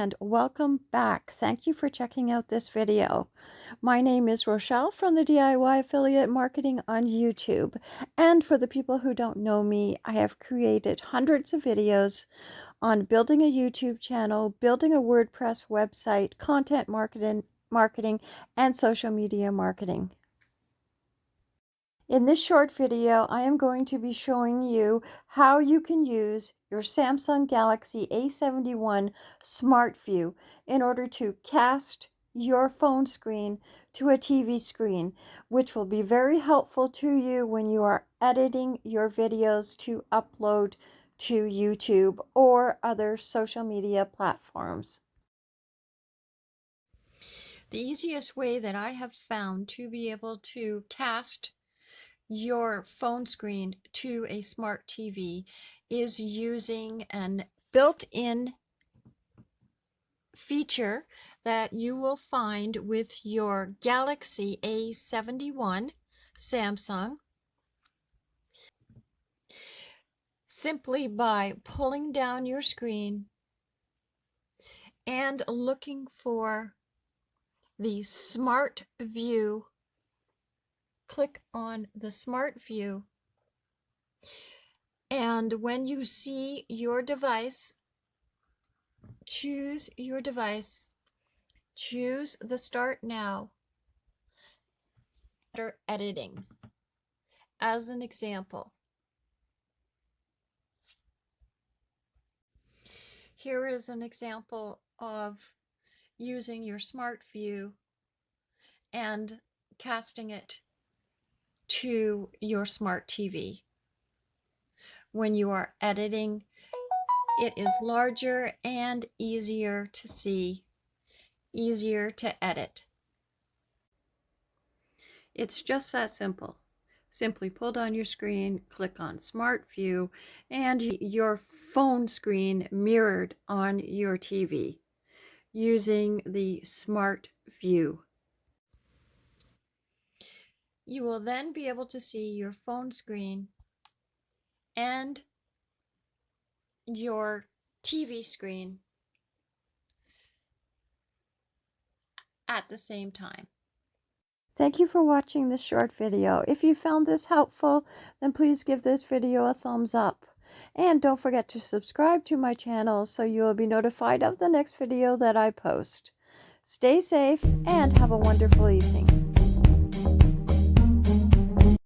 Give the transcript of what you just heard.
and welcome back. Thank you for checking out this video. My name is Rochelle from the DIY Affiliate Marketing on YouTube. And for the people who don't know me, I have created hundreds of videos on building a YouTube channel, building a WordPress website, content marketing, and social media marketing. In this short video, I am going to be showing you how you can use your Samsung Galaxy A71 Smart View in order to cast your phone screen to a TV screen, which will be very helpful to you when you are editing your videos to upload to YouTube or other social media platforms. The easiest way that I have found to be able to cast your phone screen to a smart TV is using an built-in feature that you will find with your Galaxy A71 Samsung, simply by pulling down your screen and looking for the Smart View. Click on the Smart View, and when you see your device, choose your device, choose the Start Now for editing. As an example, here is an example of using your Smart View and casting it to your smart TV. When you are editing, it is larger and easier to see, easier to edit. It's just that simple. Simply pull down your screen, click on Smart View, and your phone screen mirrored on your TV using the Smart View. You will then be able to see your phone screen and your TV screen at the same time. Thank you for watching this short video. If you found this helpful, then please give this video a thumbs up. And don't forget to subscribe to my channel so you will be notified of the next video that I post. Stay safe and have a wonderful evening.